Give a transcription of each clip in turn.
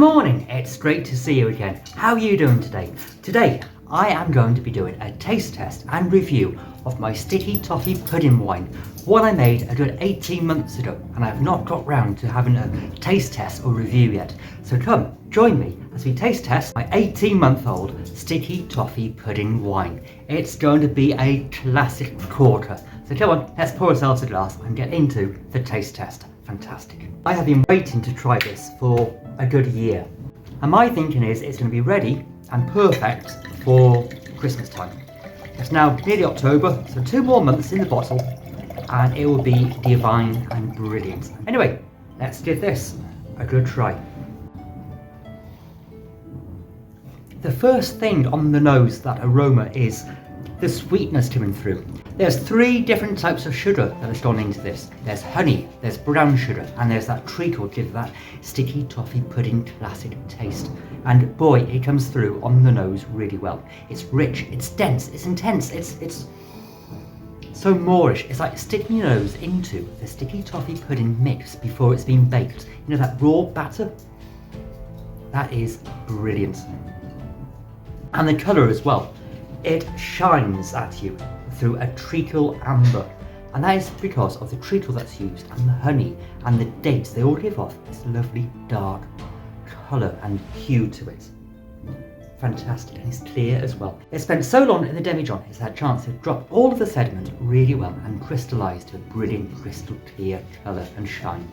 morning, it's great to see you again. How are you doing today? Today, I am going to be doing a taste test and review of my sticky toffee pudding wine, one I made a good 18 months ago, and I've not got round to having a taste test or review yet. So come, join me as we taste test my 18-month-old sticky toffee pudding wine. It's going to be a classic quarter. So come on, let's pour ourselves a glass and get into the taste test. Fantastic. I have been waiting to try this for a good year, and my thinking is it's going to be ready and perfect for Christmas time. It's now nearly October, so 2 more months in the bottle and it will be divine and brilliant. Anyway, let's give this a good try. The first thing on the nose, that aroma, is the sweetness coming through. There's 3 different types of sugar that has gone into this. There's honey, there's brown sugar, and there's that treacle to give that sticky toffee pudding classic taste. And boy, it comes through on the nose really well. It's rich, it's dense, it's intense, it's so moreish. It's like sticking your nose into the sticky toffee pudding mix before it's been baked. You know, that raw batter? That is brilliant. And the colour as well. It shines at you through a treacle amber, and that is because of the treacle that's used and the honey and the dates. They all give off this lovely dark colour and hue to it. Fantastic, and it's clear as well. It's spent so long in the demijohn, it's had a chance to drop all of the sediment really well and crystallise to a brilliant crystal clear colour and shine.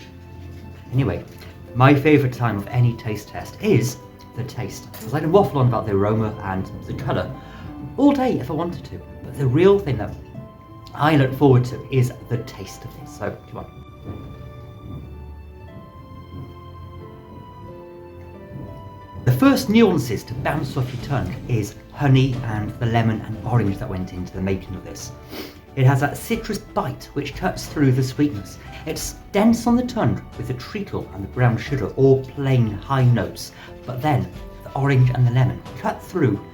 Anyway, my favourite time of any taste test is the taste, because I can waffle on about the aroma and the colour all day if I wanted to, but the real thing that I look forward to is the taste of this. So come on. The first nuances to bounce off your tongue is honey and the lemon and orange that went into the making of this. It has that citrus bite which cuts through the sweetness. It's dense on the tongue with the treacle and the brown sugar, all plain high notes, but then the orange and the lemon cut through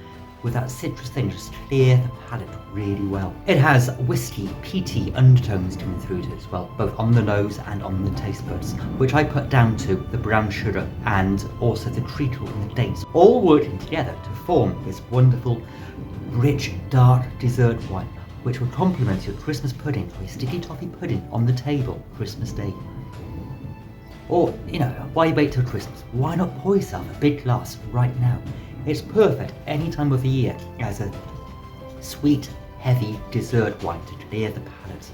with that citrus thing, just clear the palate really well. It has whiskey, peaty undertones coming through to it as well, both on the nose and on the taste buds, which I put down to the brown sugar and also the treacle and the dates, all working together to form this wonderful, rich, dark dessert wine, which will complement your Christmas pudding or your sticky toffee pudding on the table Christmas Day. Or, you know, why wait till Christmas? Why not pour yourself a big glass right now? It's perfect any time of the year as a sweet, heavy dessert wine to clear the palate.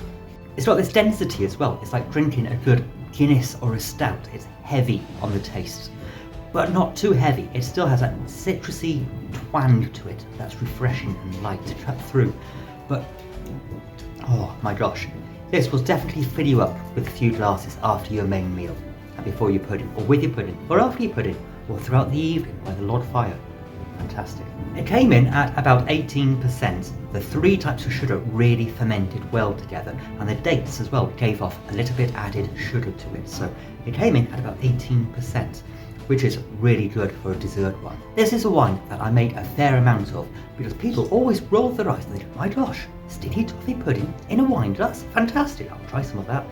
It's got this density as well. It's like drinking a good Guinness or a stout. It's heavy on the taste, but not too heavy. It still has that citrusy twang to it that's refreshing and light to cut through. But, oh my gosh, this will definitely fill you up with a few glasses after your main meal, and before your pudding, or with your pudding, or after your pudding, or throughout the evening by the log fire. Fantastic. It came in at about 18%. The 3 types of sugar really fermented well together, and the dates as well gave off a little bit added sugar to it. So it came in at about 18%, which is really good for a dessert wine. This is a wine that I made a fair amount of because people always roll their eyes and they go, my gosh, sticky toffee pudding in a wine glass? Fantastic, I'll try some of that.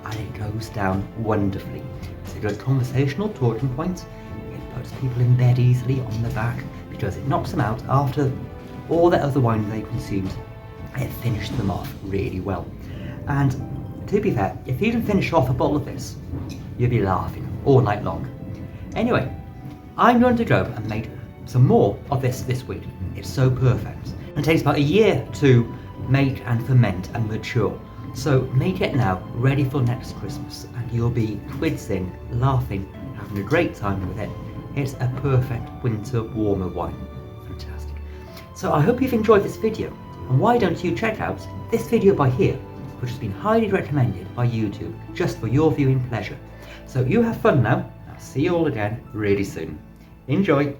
And it goes down wonderfully. It's a good conversational talking point. It puts people in bed easily on the back because it knocks them out after all the other wine they consumed. It finished them off really well. And to be fair, if you can finish off a bottle of this, you'll be laughing all night long. Anyway, I'm going to go and make some more of this week. It's so perfect. It takes about a year to make and ferment and mature. So make it now, ready for next Christmas, and you'll be quizzing, laughing, having a great time with it. It's a perfect winter warmer wine. Fantastic. So I hope you've enjoyed this video, and why don't you check out this video by here, which has been highly recommended by YouTube just for your viewing pleasure. So you have fun now. I'll see you all again really soon. Enjoy.